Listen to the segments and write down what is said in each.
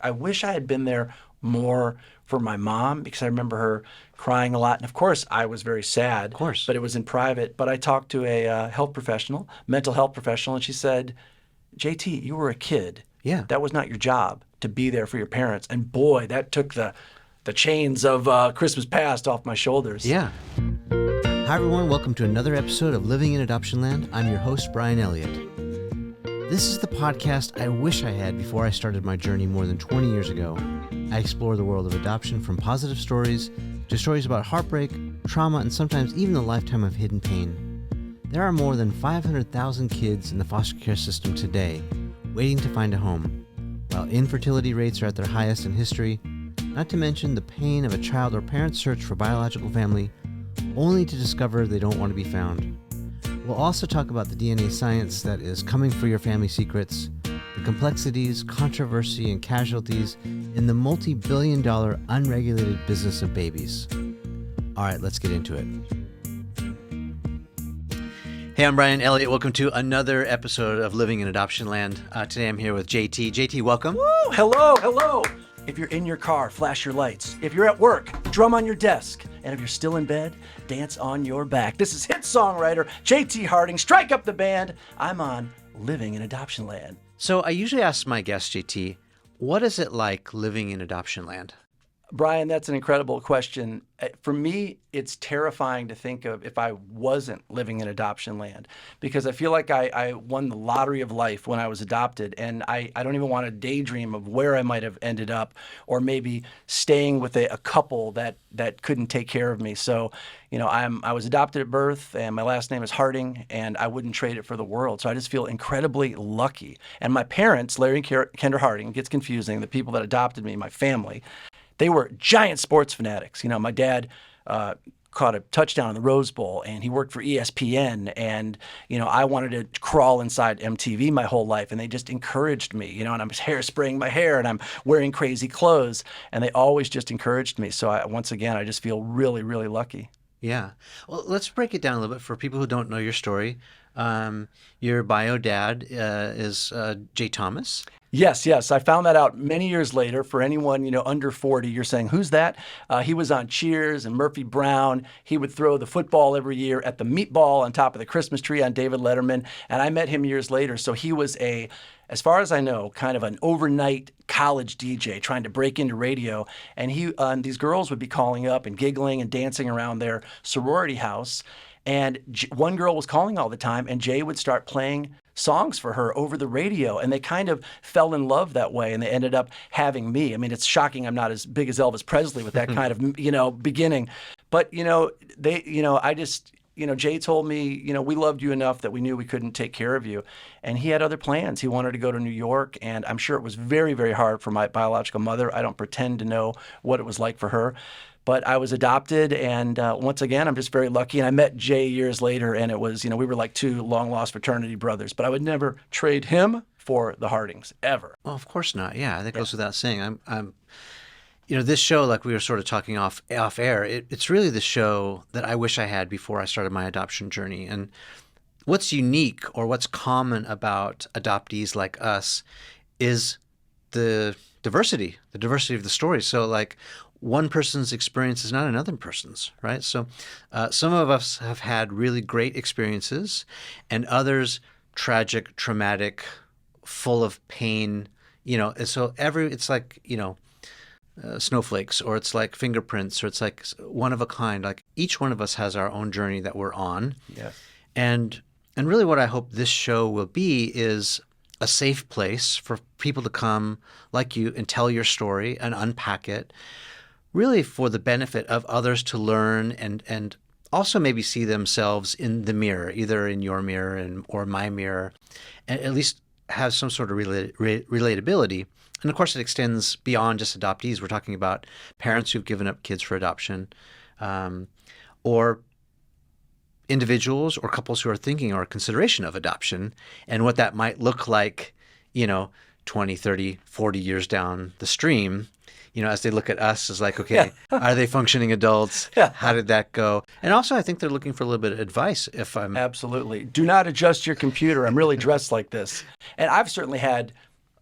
I wish I had been there more for my mom because I remember her crying a lot. And of course, I was very Of sad, course. but it was in private. But I talked to a health professional, mental health professional, and she said, JT, you were a kid. Yeah. That was not your job to be there for your parents. And boy, that took the chains of Christmas past off my shoulders. Yeah. Hi, everyone. Welcome to another episode of Living in Adoption Land. I'm your host, Brian Elliott. This is the podcast I wish I had before I started my journey more than 20 years ago. I explore the world of adoption from positive stories to stories about heartbreak, trauma, and sometimes even a lifetime of hidden pain. There are more than 500,000 kids in the foster care system today waiting to find a home, while infertility rates are at their highest in history, not to mention the pain of a child or parent's search for biological family only to discover they don't want to be found. We'll also talk about the DNA science that is coming for your family secrets, the complexities, controversy, and casualties in the multi-billion-dollar unregulated business of babies. All right, let's get into it. Hey, I'm Brian Elliott. Welcome to another episode of Living in Adoption Land. Today I'm here with JT. JT, welcome. Woo! Hello, hello. If you're in your car, flash your lights. If you're at work, drum on your desk. And if you're still in bed, dance on your back. This is hit songwriter JT Harding. Strike up the band. I'm on Living in Adoption Land. So I usually ask my guest, JT, what is it like living in adoption land? Brian, that's an incredible question. For me, it's terrifying to think of if I wasn't living in adoption land, because I feel like I won the lottery of life when I was adopted, and I don't even want to daydream of where I might have ended up, or maybe staying with a couple that couldn't take care of me. So, I was adopted at birth, and my last name is Harding, and I wouldn't trade it for the world. So I just feel incredibly lucky. And my parents, Larry and Kendra Harding, it gets confusing, the people that adopted me, my family, they were giant sports fanatics. My dad caught a touchdown in the Rose Bowl, and he worked for ESPN. And, I wanted to crawl inside MTV my whole life, and they just encouraged me, and I'm hairspraying my hair, and I'm wearing crazy clothes, and they always just encouraged me. So once again, I just feel really, really lucky. Yeah. Well, let's break it down a little bit for people who don't know your story. Your bio dad is Jay Thomas. Yes. I found that out many years later. For anyone, under 40, you're saying, who's that? He was on Cheers and Murphy Brown. He would throw the football every year at the meatball on top of the Christmas tree on David Letterman. And I met him years later. So he was as far as I know, kind of an overnight college DJ trying to break into radio. And these girls would be calling up and giggling and dancing around their sorority house. And one girl was calling all the time, and Jay would start playing songs for her over the radio, and they kind of fell in love that way, and they ended up having me. I mean, it's shocking I'm not as big as Elvis Presley with that kind of, beginning. But, Jay told me, we loved you enough that we knew we couldn't take care of you. And he had other plans. He wanted to go to New York, and I'm sure it was very, very hard for my biological mother. I don't pretend to know what it was like for her. But I was adopted, and once again, I'm just very lucky. And I met Jay years later, and it was, we were like two long-lost fraternity brothers. But I would never trade him for the Hardings, ever. Well, of course not. Yeah, that goes without saying. I'm this show, like we were sort of talking off air, it's really the show that I wish I had before I started my adoption journey. And what's unique or what's common about adoptees like us is the diversity of the story. So, like, one person's experience is not another person's, right? So some of us have had really great experiences, and others tragic, traumatic, full of pain, and so it's like, snowflakes, or it's like fingerprints, or it's like one of a kind. Like, each one of us has our own journey that we're on. Yes. And really what I hope this show will be is a safe place for people to come like you and tell your story and unpack it, really for the benefit of others to learn and also maybe see themselves in the mirror, either in your mirror or my mirror, and at least have some sort of relatability. And of course, it extends beyond just adoptees. We're talking about parents who've given up kids for adoption, or individuals or couples who are thinking or consideration of adoption, and what that might look like, 20, 30, 40 years down the stream. As they look at us as like, okay, are they functioning adults? Yeah. How did that go? And also, I think they're looking for a little bit of advice. Absolutely. Do not adjust your computer. I'm really dressed like this. And I've certainly had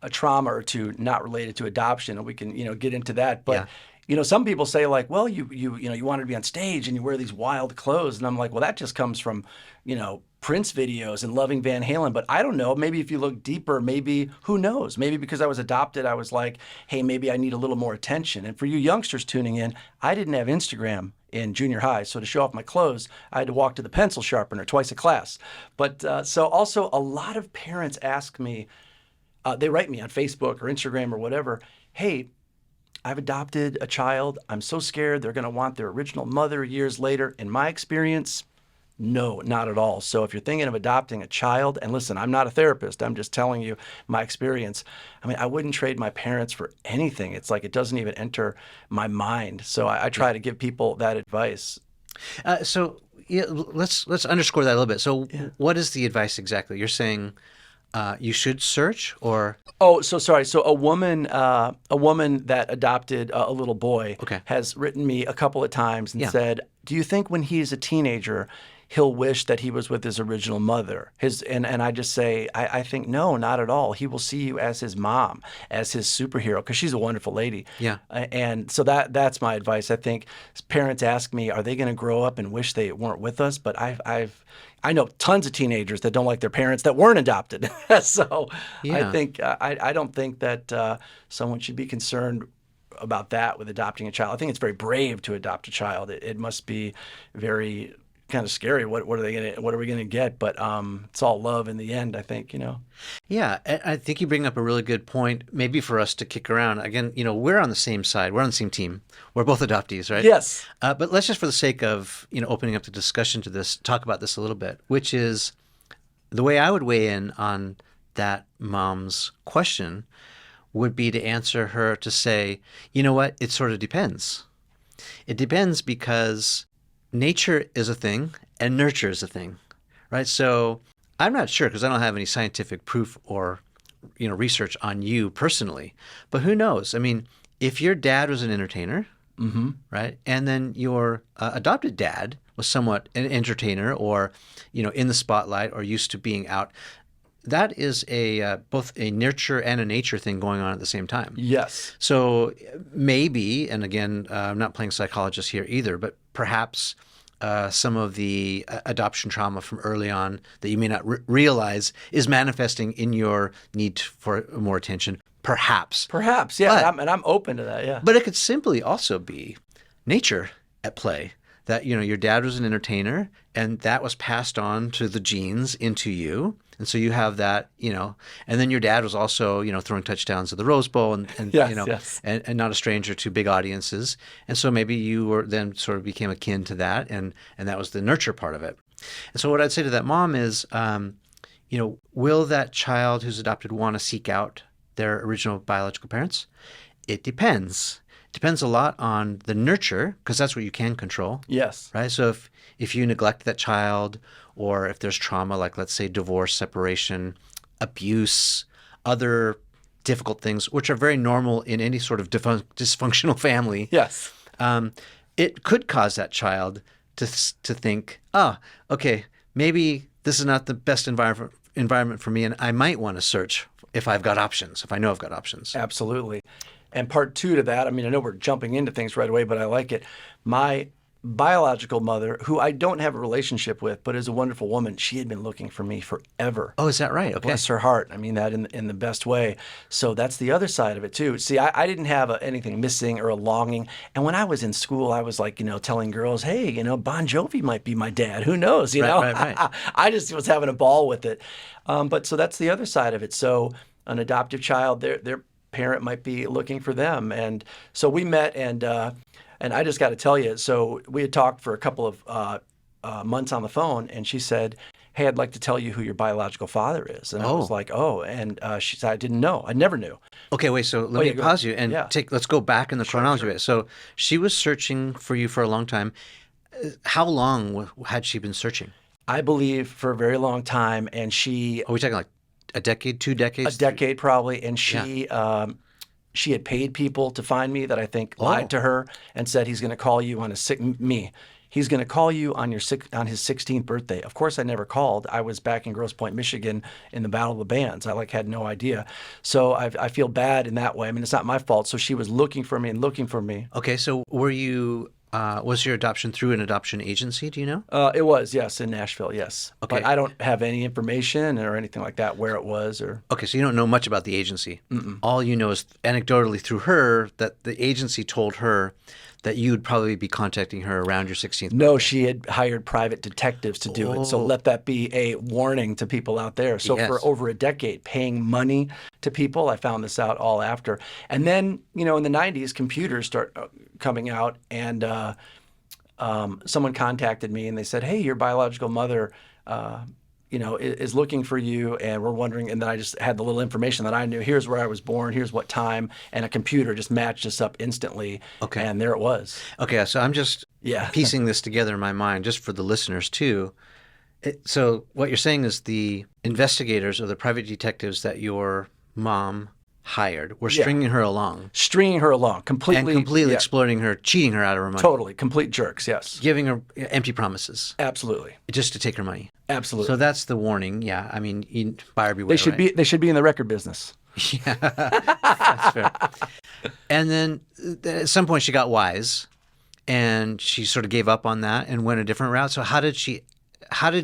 a trauma or two not related to adoption, and we can get into that. But Yeah. some people say like, well, you wanted to be on stage and you wear these wild clothes, and I'm like, well, that just comes from Prince videos and loving Van Halen. But I don't know. Maybe if you look deeper, maybe who knows? Maybe because I was adopted, I was like, hey, maybe I need a little more attention. And for you youngsters tuning in, I didn't have Instagram in junior high, so to show off my clothes, I had to walk to the pencil sharpener twice a class. But so also a lot of parents ask me, they write me on Facebook or Instagram or whatever, hey, I've adopted a child. I'm so scared they're going to want their original mother years later. In my experience, no, not at all. So if you're thinking of adopting a child, and listen, I'm not a therapist, I'm just telling you my experience. I mean, I wouldn't trade my parents for anything. It's like it doesn't even enter my mind. So I try to give people that advice. So let's underscore that a little bit. So what is the advice exactly? You're saying you should search, or? Oh, so sorry. So a woman that adopted a little boy has written me a couple of times and said, do you think when he's a teenager, he'll wish that he was with his original mother? And I just say, I think no, not at all. He will see you as his mom, as his superhero, because she's a wonderful lady. Yeah. And so that's my advice. I think parents ask me, are they going to grow up and wish they weren't with us? But I know tons of teenagers that don't like their parents that weren't adopted. So I think I don't think that someone should be concerned about that with adopting a child. I think it's very brave to adopt a child. It must be very kind of scary. What are we gonna get? But it's all love in the end, I think. Yeah, I think you bring up a really good point. Maybe for us to kick around again. We're on the same side. We're on the same team. We're both adoptees, right? Yes. But let's just, for the sake of opening up the discussion to this, talk about this a little bit. Which is the way I would weigh in on that mom's question would be to answer her to say, you know what? It sort of depends. It depends because nature is a thing and nurture is a thing, right? So I'm not sure because I don't have any scientific proof or research on you personally, but who knows? I mean, if your dad was an entertainer, right, and then your adopted dad was somewhat an entertainer or in the spotlight or used to being out, that is both a nurture and a nature thing going on at the same time. Yes. So maybe, and again, I'm not playing psychologist here either, but perhaps some of the adoption trauma from early on that you may not realize is manifesting in your need for more attention. Perhaps. Perhaps, yeah. And I'm open to that, yeah. But it could simply also be nature at play. That, your dad was an entertainer and that was passed on to the genes into you. And so you have that, and then your dad was also, throwing touchdowns at the Rose Bowl and yes. and not a stranger to big audiences. And so maybe you were then sort of became akin to that. And that was the nurture part of it. And so what I'd say to that mom is, will that child who's adopted want to seek out their original biological parents? It depends. Depends a lot on the nurture, because that's what you can control. Yes. Right? So if you neglect that child, or if there's trauma, like let's say divorce, separation, abuse, other difficult things, which are very normal in any sort of dysfunctional family. Yes. It could cause that child to think, okay, maybe this is not the best environment for me, and I might want to search if I've got options, if I know I've got options. Absolutely. And part two to that, I mean, I know we're jumping into things right away, but I like it. My biological mother, who I don't have a relationship with, but is a wonderful woman, she had been looking for me forever. Oh, is that right? Okay. Bless her heart. I mean that in the best way. So that's the other side of it too. See, I didn't have anything missing or a longing. And when I was in school, I was like, telling girls, hey, Bon Jovi might be my dad. Who knows? Right. I just was having a ball with it. But so that's the other side of it. So an adoptive child, their parent might be looking for them. And so we met, and I just got to tell you, so we had talked for a couple of months on the phone, and she said, hey, I'd like to tell you who your biological father is. And I was like, and she said, I didn't know. I never knew. Okay, wait, so let me pause you and let's go back in the chronology of it. So she was searching for you for a long time. How long had she been searching? I believe for a very long time, and she... Are we talking like a decade, 2 decades? A decade probably, and she had paid people to find me that I think lied to her and said he's going to call you on a sick me. He's going to call you on on his 16th birthday. Of course, I never called. I was back in Grosse Pointe, Michigan, in the Battle of the Bands. I had no idea. So I feel bad in that way. I mean, it's not my fault. So she was looking for me and looking for me. Okay, so were you? Was your adoption through an adoption agency? Do you know? It was, yes, in Nashville, yes. Okay. But I don't have any information or anything like that where it was or. Okay, so you don't know much about the agency. All you know is anecdotally through her that the agency told her that you would probably be contacting her around your 16th. No, she had hired private detectives to do it. So Oh. let that be a warning to people out there. So Yes. for over a decade, paying money to people, I found this out all after. And then, in the 90s, computers start coming out, and someone contacted me and they said, hey, your biological mother is looking for you, and we're wondering. And then I just had the little information that I knew. Here's where I was born. Here's what time, and a computer just matched us up instantly. Okay. And there it was. Okay, so I'm just Yeah. piecing this together in my mind, just for the listeners too. So what you're saying is the investigators or the private detectives that your mom hired were stringing her along Stringing her along completely, and completely yeah, exploiting her, cheating her out of her money, totally, complete jerks. Yes, giving her empty promises absolutely, just to take her money. absolutely. So that's the warning. Yeah, I mean, buyer beware. They should be in the record business. Yeah, that's fair. And then at some point she got wise, and she sort of gave up on that and went a different route. So how did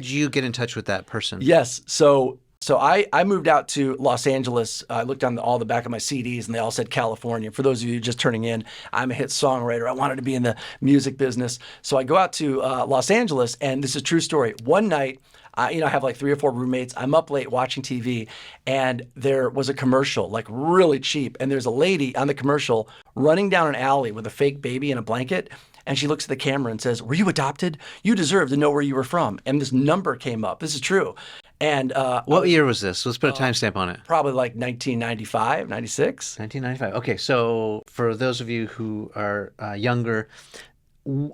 you get in touch with that person? Yes. So I moved out to Los Angeles. I looked on all the back of my CDs, and they all said California. For those of you just turning in, I'm a hit songwriter. I wanted to be in the music business. So I go out to Los Angeles, and this is a true story. One night, I have like 3 or 4 roommates. I'm up late watching TV, and there was a commercial, like really cheap. And there's a lady on the commercial running down an alley with a fake baby in a blanket. And she looks at the camera and says, were you adopted? You deserve to know where you were from. And this number came up. This is true. And What year was this? Let's put a timestamp on it. probably like 1995, 96. 1995. Okay, so for those of you who are younger,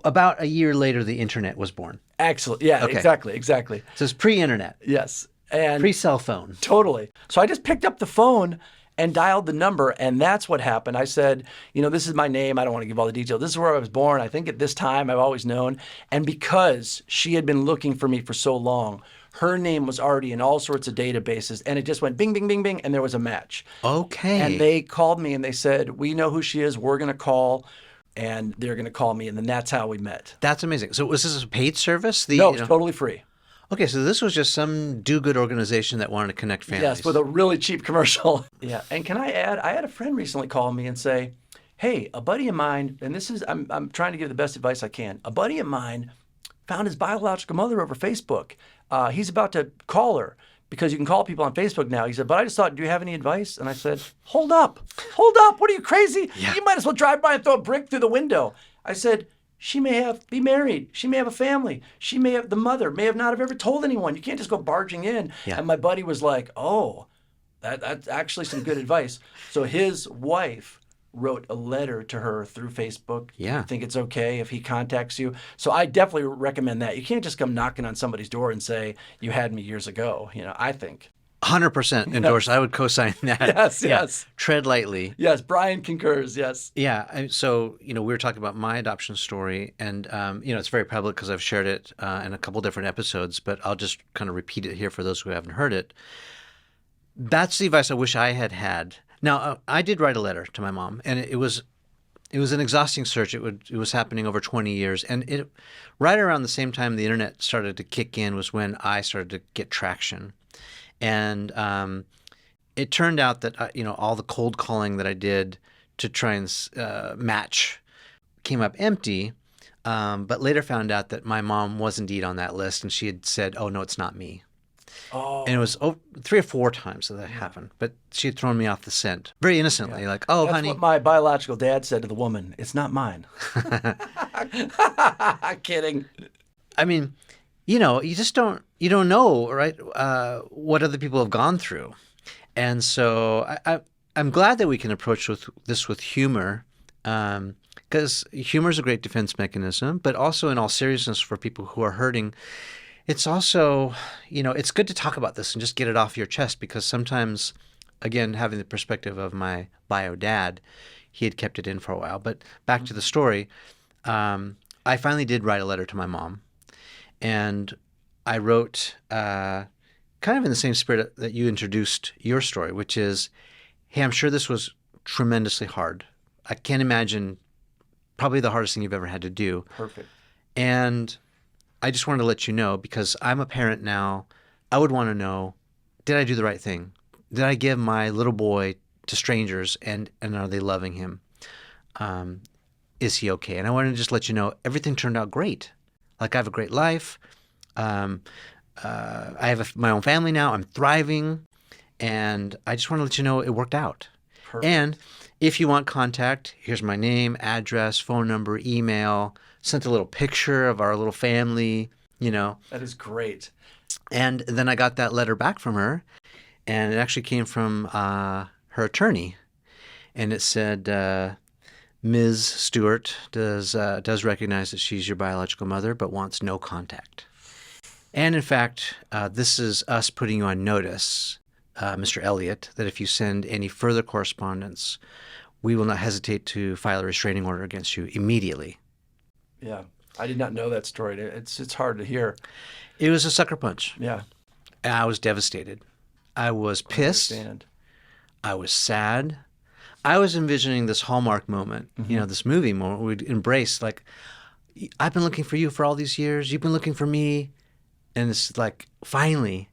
about a year later, the internet was born. Excellent. Yeah, Okay. exactly. So it's pre-internet, Yes. And pre-cell phone. totally. So I just picked up the phone and dialed the number, and that's what happened. I said, this is my name. I don't want to give all the details. This is where I was born. I think at this time I've always known. And because she had been looking for me for so long, her name was already in all sorts of databases, and it just went bing, bing, bing, bing, and there was a match. Okay. And they called me and they said, we know who she is. We're going to call, and they're going to call me. And then that's how we met. That's amazing. So was this a paid service? No, it's totally free. Okay, so this was just some do-good organization that wanted to connect families. Yes, with a really cheap commercial. Yeah. And can I add, I had a friend recently call me and say, hey, a buddy of mine, and this is, I'm trying to give the best advice I can. A buddy of mine found his biological mother over Facebook. He's about to call her because you can call people on Facebook now. He said, but I just thought, do you have any advice? And I said, hold up. What are you, crazy? Yeah. You might as well drive by and throw a brick through the window. I said, she may be married. She may have a family. The mother may not have ever told anyone. You can't just go barging in. Yeah. And my buddy was like, oh, that's actually some good advice. So his wife wrote a letter to her through Facebook. Yeah. You think it's okay if he contacts you? So I definitely recommend that. You can't just come knocking on somebody's door and say, you had me years ago, I think. 100% endorsed. I would co-sign that. Yes, Yeah. yes. Tread lightly. Yes, Brian concurs, yes. Yeah. So, we were talking about my adoption story, and, it's very public because I've shared it in a couple different episodes, but I'll just kind of repeat it here for those who haven't heard it. That's the advice I wish I had had. Now, I did write a letter to my mom, and it was an exhausting search. It was happening over 20 years, and right around the same time the internet started to kick in was when I started to get traction. And it turned out that all the cold calling that I did to try and match came up empty. But later found out that my mom was indeed on that list, and she had said, "Oh no, it's not me." Oh, And it was 3 or 4 times that happened. But she had thrown me off the scent very innocently, like, "Oh, that's honey." what my biological dad said to the woman. It's not mine. Kidding. I mean, you just don't know, right? What other people have gone through, and so I'm glad that we can approach this with humor, because humor is a great defense mechanism. But also, in all seriousness, for people who are hurting, it's also, it's good to talk about this and just get it off your chest, because sometimes, again, having the perspective of my bio dad, he had kept it in for a while. But back to the story. I finally did write a letter to my mom, and I wrote kind of in the same spirit that you introduced your story, which is, hey, I'm sure this was tremendously hard. I can't imagine probably the hardest thing you've ever had to do. Perfect. And I just wanted to let you know, because I'm a parent now, I would want to know, did I do the right thing? Did I give my little boy to strangers, and are they loving him? Is he okay? And I wanted to just let you know everything turned out great. Like, I have a great life. I have my own family now. I'm thriving. And I just want to let you know it worked out. Perfect. And if you want contact, here's my name, address, phone number, email. Sent a little picture of our little family, That is great. And then I got that letter back from her, and it actually came from her attorney. And it said, Ms. Stewart does recognize that she's your biological mother, but wants no contact. And in fact, this is us putting you on notice, Mr. Elliott, that if you send any further correspondence, we will not hesitate to file a restraining order against you immediately. Yeah. I did not know that story. It's hard to hear. It was a sucker punch. Yeah. And I was devastated. I was pissed. I was sad. I was envisioning this Hallmark moment, this movie moment we'd embrace, like, I've been looking for you for all these years. You've been looking for me. And it's like, finally.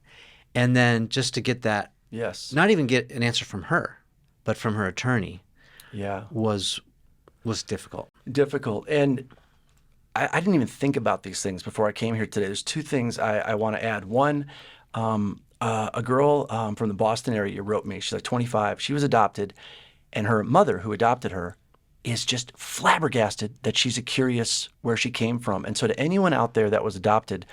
And then just to get that, Yes. not even get an answer from her, but from her attorney, Yeah. was difficult. Difficult. And I didn't even think about these things before I came here today. There's two things I want to add. One, a girl from the Boston area wrote me. She's like 25. She was adopted, and her mother, who adopted her, is just flabbergasted that she's curious where she came from. And so to anyone out there that was adopted,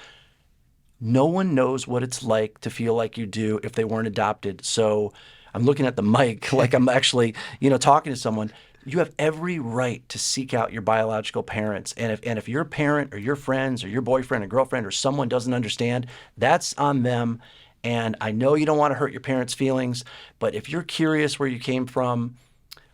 no one knows what it's like to feel like you do if they weren't adopted. So I'm looking at the mic like I'm actually, talking to someone. You have every right to seek out your biological parents. And if your parent or your friends or your boyfriend or girlfriend or someone doesn't understand, that's on them. And I know you don't want to hurt your parents' feelings, but if you're curious where you came from,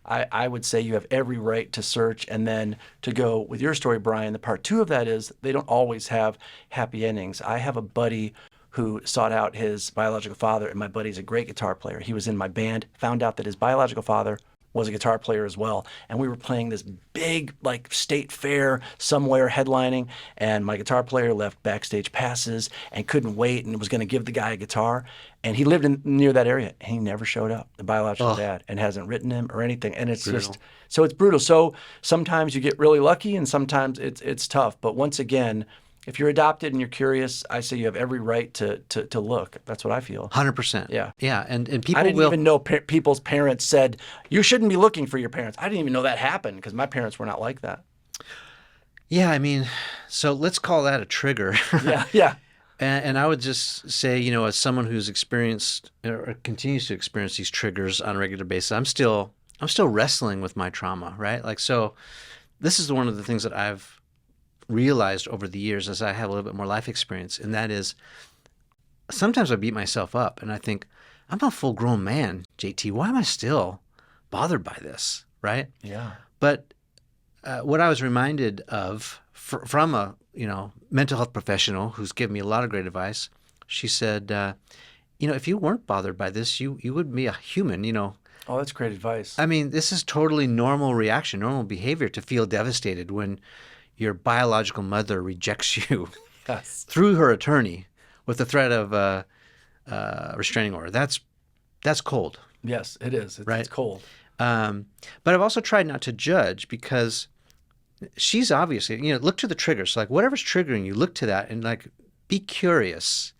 I would say you have every right to search. And then to go with your story, Brian, the part two of that is they don't always have happy endings. I have a buddy who sought out his biological father, and my buddy's a great guitar player. He was in my band, found out that his biological father was a guitar player as well. And we were playing this big, like, state fair somewhere headlining, and my guitar player left backstage passes and couldn't wait and was going to give the guy a guitar. And he lived near that area, and he never showed up, the biological dad, and hasn't written him or anything. And it's Brutal. just, so it's brutal. So sometimes you get really lucky, and sometimes it's tough. But once again, if you're adopted and you're curious, I say you have every right to look. That's what I feel. 100%. Yeah. Yeah. And people I didn't will. even know people's parents said, you shouldn't be looking for your parents. I didn't even know that happened because my parents were not like that. Yeah. I mean, so let's call that a trigger. Yeah. Yeah. And I would just say, as someone who's experienced or continues to experience these triggers on a regular basis, I'm still wrestling with my trauma, right? Like, so this is one of the things that I've realized over the years as I have a little bit more life experience, and that is sometimes I beat myself up and I think, I'm a full-grown man, JT. Why am I still bothered by this, right? Yeah. But what I was reminded of from a mental health professional who's given me a lot of great advice, she said, if you weren't bothered by this, you would be a human, Oh, that's great advice. I mean, this is totally normal reaction, normal behavior to feel devastated when your biological mother rejects you Yes. through her attorney with the threat of a restraining order. That's cold. Yes, it is. Right. It's cold. But I've also tried not to judge, because she's obviously, look to the triggers. Like, whatever's triggering you, look to that and, like, be curious.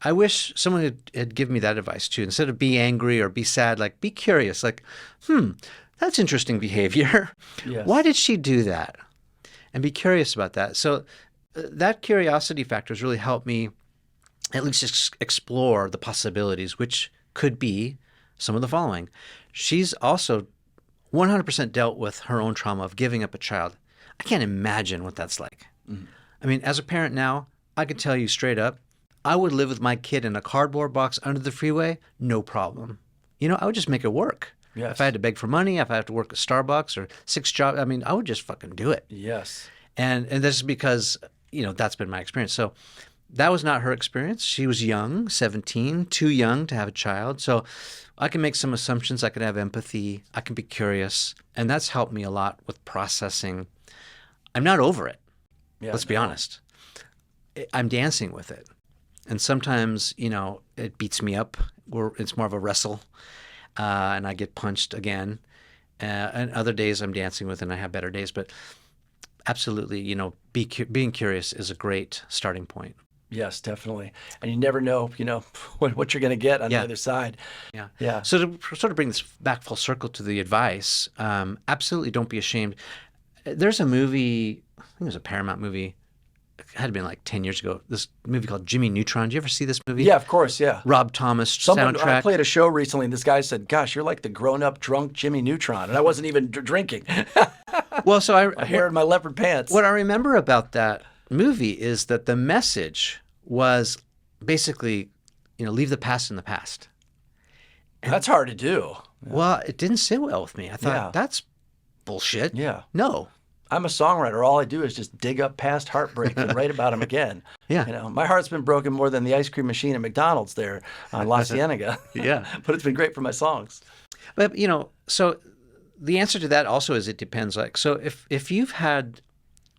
I wish someone had given me that advice too. Instead of be angry or be sad, like, be curious. Like, that's interesting behavior. Yes. Why did she do that? And be curious about that. So that curiosity factor has really helped me at least explore the possibilities, which could be some of the following. She's also 100% dealt with her own trauma of giving up a child. I can't imagine what that's like. Mm-hmm. I mean, as a parent now, I can tell you straight up, I would live with my kid in a cardboard box under the freeway, no problem. I would just make it work. Yes. If I had to beg for money, if I had to work at Starbucks or 6 jobs, I mean, I would just fucking do it. Yes. And this is because, that's been my experience. So that was not her experience. She was young, 17, too young to have a child. So I can make some assumptions. I can have empathy. I can be curious. And that's helped me a lot with processing. I'm not over it. Yeah, Let's be honest. I'm dancing with it. And sometimes, it beats me up. It's more of a wrestle. And I get punched again. And other days I'm dancing with it and I have better days. But absolutely, being curious is a great starting point. Yes, definitely. And you never know, what you're going to get on the other side. Yeah. Yeah. So to sort of bring this back full circle to the advice, absolutely don't be ashamed. There's a movie, I think it was a Paramount movie, it had to be like 10 years ago, this movie called Jimmy Neutron. Did you ever see this movie? Yeah, of course, yeah. Rob Thomas Someone, soundtrack. I played a show recently, and this guy said, gosh, you're like the grown-up drunk Jimmy Neutron. And I wasn't even drinking. Well, so My hair in my leopard pants. What I remember about that movie is that the message was basically, leave the past in the past. That's hard to do. Well, it didn't sit well with me. I thought, Yeah. that's bullshit. Yeah. No. I'm a songwriter. All I do is just dig up past heartbreaks and write about them again. Yeah. My heart's been broken more than the ice cream machine at McDonald's there on La Cienega. Yeah. But it's been great for my songs. But, so the answer to that also is it depends. Like, so if you've had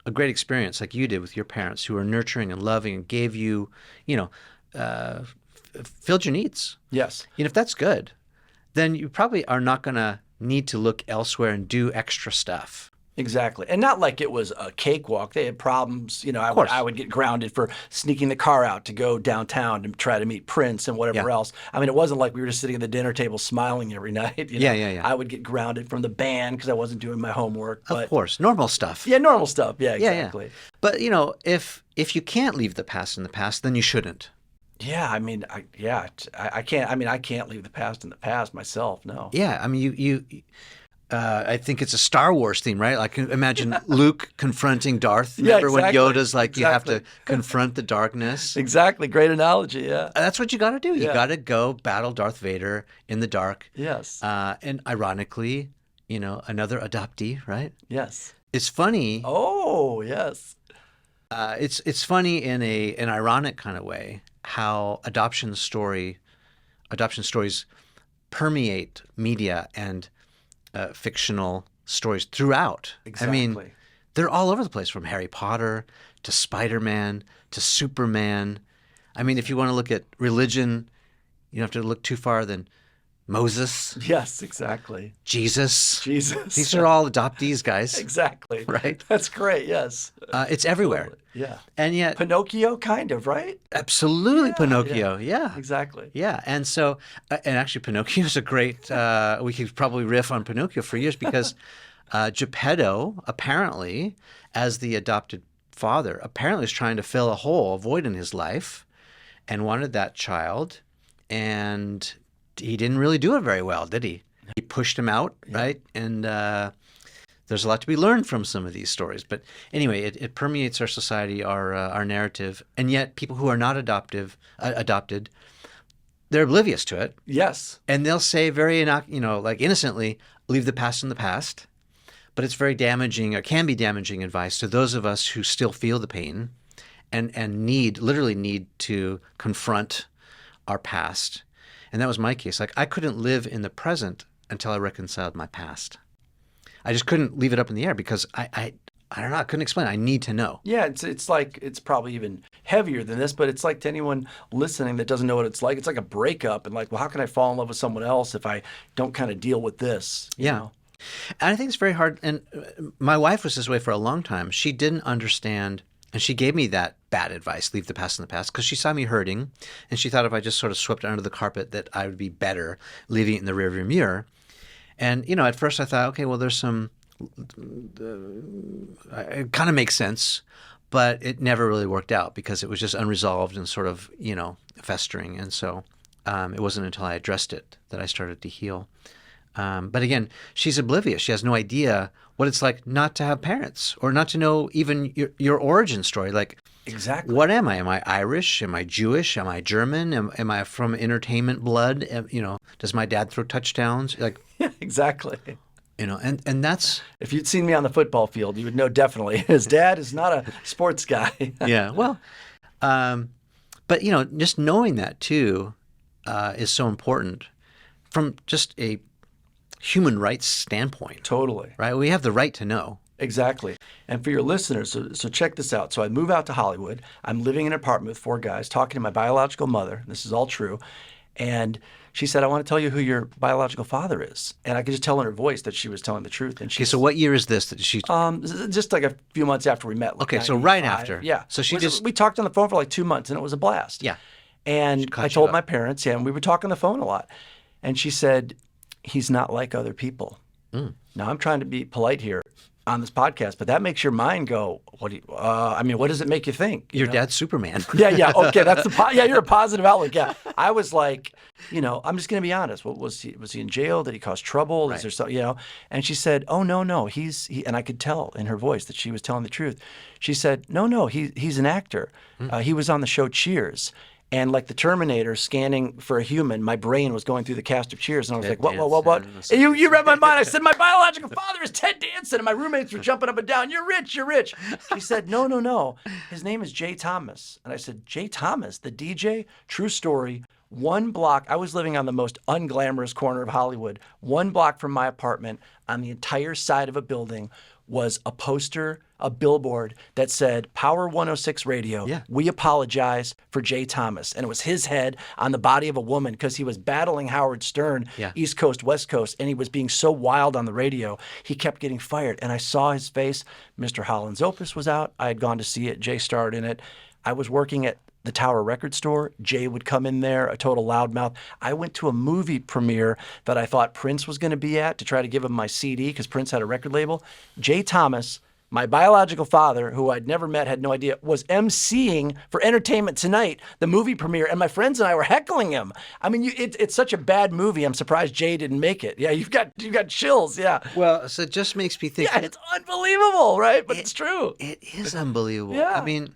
a great experience like you did with your parents who were nurturing and loving and gave you, filled your needs. Yes. If that's good, then you probably are not going to need to look elsewhere and do extra stuff. Exactly. And not like it was a cakewalk. They had problems. course. I would get grounded for sneaking the car out to go downtown to try to meet Prince and whatever else. I mean, it wasn't like we were just sitting at the dinner table smiling every night. Yeah. I would get grounded from the band because I wasn't doing my homework. Of course. Normal stuff. Yeah, normal stuff. Yeah, exactly. Yeah. But, if you can't leave the past in the past, then you shouldn't. Yeah, I mean, I can't. I mean, I can't leave the past in the past myself. No. Yeah, I mean, I think it's a Star Wars theme, right? Like imagine Luke confronting Darth. Remember when Yoda's like, you have to confront the darkness? Exactly. Great analogy. Yeah. That's what you got to do. You Yeah. got to go battle Darth Vader in the dark. Yes. And ironically, another adoptee, right? Yes. It's funny. Oh, yes. It's funny in an ironic kind of way how adoption stories permeate media and fictional stories throughout. Exactly. I mean, they're all over the place, from Harry Potter to Spider-Man to Superman. I mean, if you want to look at religion, you don't have to look too far than Moses, Yes, exactly. Jesus. Jesus. These are all adoptees, guys. Exactly. Right? That's great. Yes. It's everywhere. Yeah. And yet, Pinocchio, kind of, right? absolutely Pinocchio. Yeah. Exactly. Yeah. And so, and actually, Pinocchio is a great, we could probably riff on Pinocchio for years because Geppetto, apparently, as the adopted father, apparently is trying to fill a hole, a void in his life, and wanted that child. And he didn't really do it very well, did he? He pushed him out, right? And there's a lot to be learned from some of these stories. But anyway, it permeates our society, our narrative, and yet people who are not adopted, they're oblivious to it, Yes. and they'll say very, innocently, leave the past in the past. But it's very damaging, or can be damaging advice to those of us who still feel the pain, and literally need to confront our past. And that was my case. Like, I couldn't live in the present until I reconciled my past. I just couldn't leave it up in the air because I don't know. I couldn't explain. I need to know. Yeah, it's like, it's probably even heavier than this, but it's like to anyone listening that doesn't know what it's like a breakup, and like, well, how can I fall in love with someone else if I don't kind of deal with this? You know? And I think it's very hard. And my wife was this way for a long time. She didn't understand, and she gave me that bad advice, leave the past in the past, because she saw me hurting, and she thought if I just sort of swept it under the carpet that I would be better leaving it in the rearview mirror. And, at first I thought, okay, well, there's some it kind of makes sense, but it never really worked out because it was just unresolved and sort of, festering. And so it wasn't until I addressed it that I started to heal. But again, she's oblivious. She has no idea what it's like not to have parents, or not to know even your origin story. Like, Exactly. what am I? Am I Irish? Am I Jewish? Am I German? Am I from entertainment blood? Does my dad throw touchdowns? Like, Yeah, exactly. And that's If you'd seen me on the football field, you would know definitely his dad is not a sports guy. yeah. Well, but just knowing that too is so important from just a human rights standpoint, Totally. right? We have the right to know. Exactly. And for your listeners, so check this out. So I move out to Hollywood. I'm living in an apartment with 4 guys, talking to my biological mother. This is all true. And she said, I want to tell you who your biological father is. And I could just tell in her voice that she was telling the truth. And Okay, so what year is this that she? just like a few months after we met. Like Okay, so right 95. after. Yeah. So we talked on the phone for like 2 months, and it was a blast. Yeah. And caught I you told up. my parents, and we would talk on the phone a lot. And she said, he's not like other people. Now, I'm trying to be polite here on this podcast, but that makes your mind go, what does it make you think? Your dad's Superman. Yeah. Okay, that's you're a positive outlook. Yeah, I was like, I'm just going to be honest. What was he in jail? Did he cause trouble? Right. Is there so And she said, oh no, and I could tell in her voice that she was telling the truth. She said, no, he's an actor. He was on the show Cheers. And like the Terminator scanning for a human, my brain was going through the cast of Cheers, and I was like, what? And you read my mind. I said, my biological father is Ted Danson, and my roommates were jumping up and down. You're rich. She said, no. His name is Jay Thomas. And I said, Jay Thomas, the DJ? True story. 1 block, I was living on the most unglamorous corner of Hollywood. 1 block from my apartment, on the entire side of a building, was a poster, a billboard that said, Power 106 Radio, we apologize for Jay Thomas. And it was his head on the body of a woman because he was battling Howard Stern, East Coast, West Coast, and he was being so wild on the radio, he kept getting fired. And I saw his face. Mr. Holland's Opus was out. I had gone to see it. Jay starred in it. I was working at the Tower Record Store. Jay would come in there, a total loudmouth. I went to a movie premiere that I thought Prince was going to be at to try to give him my CD because Prince had a record label. Jay Thomas, my biological father, who I'd never met, had no idea, was emceeing for Entertainment Tonight, the movie premiere, and my friends and I were heckling him. I mean, it's such a bad movie. I'm surprised Jay didn't make it. Yeah, you've got chills. Yeah. Well, so it just makes me think. Yeah, it's unbelievable, right? But it's true. It is unbelievable. Yeah. I mean,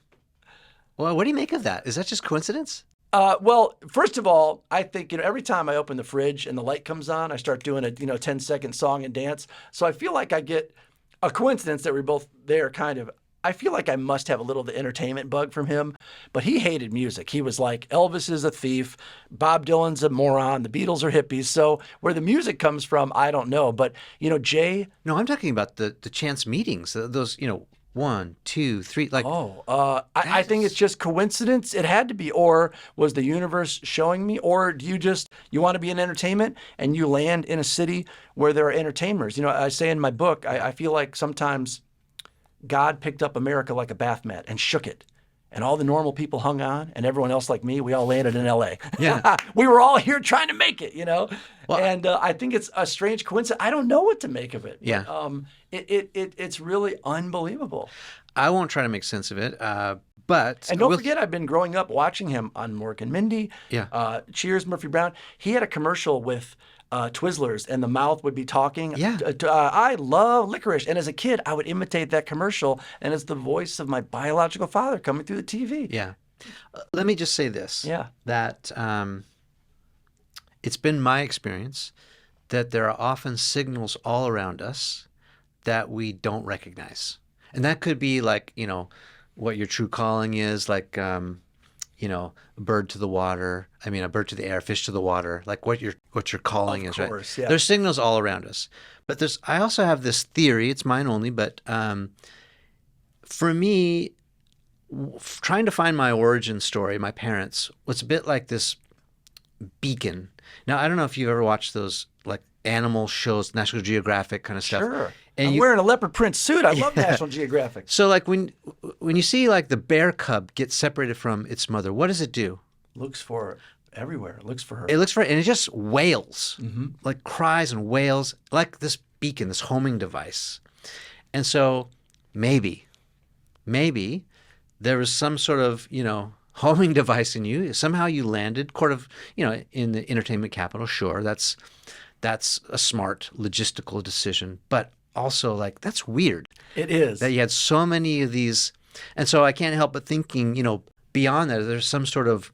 well, what do you make of that? Is that just coincidence? Well, first of all, I think, every time I open the fridge and the light comes on, I start doing a 10-second song and dance. So I feel like I get a coincidence that we're both there, kind of. I feel like I must have a little of the entertainment bug from him, but he hated music. He was like, Elvis is a thief, Bob Dylan's a moron, the Beatles are hippies. So where the music comes from, I don't know. But, Jay... No, I'm talking about the chance meetings, those, 1, 2, 3, like... I think it's just coincidence. It had to be. Or was the universe showing me? Or do you want to be in entertainment and you land in a city where there are entertainers? I say in my book, I feel like sometimes God picked up America like a bath mat and shook it. And all the normal people hung on, and everyone else like me, we all landed in L.A. Yeah. We were all here trying to make it, Well, and I think it's a strange coincidence. I don't know what to make of it. Yeah. But, it's really unbelievable. I won't try to make sense of it, but... And don't forget, I've been growing up watching him on Mork and Mindy, Cheers, Murphy Brown. He had a commercial with Twizzlers, and the mouth would be talking. Yeah. I love licorice. And as a kid, I would imitate that commercial, and it's the voice of my biological father coming through the TV. Yeah. Let me just say this. Yeah. That it's been my experience that there are often signals all around us that we don't recognize. And that could be like, what your true calling is, like, a bird to the water. I mean, a bird to the air, fish to the water, like what your calling is, right? Yeah. There's signals all around us. But I also have this theory, it's mine only, but for me, trying to find my origin story, my parents, was a bit like this beacon. Now, I don't know if you've ever watched those like animal shows, National Geographic kind of stuff. Sure. And I'm wearing a leopard print suit. I love National Geographic. So like when you see like the bear cub get separated from its mother, what does it do? Looks for her everywhere. Looks for her. It looks for it, and it just wails, like cries and wails, like this beacon, this homing device. And so maybe there was some sort of, homing device in you. Somehow you landed in the entertainment capital. Sure, that's a smart logistical decision, but also like that's weird. It is. That you had so many of these. And so I can't help but thinking, beyond that, there's some sort of,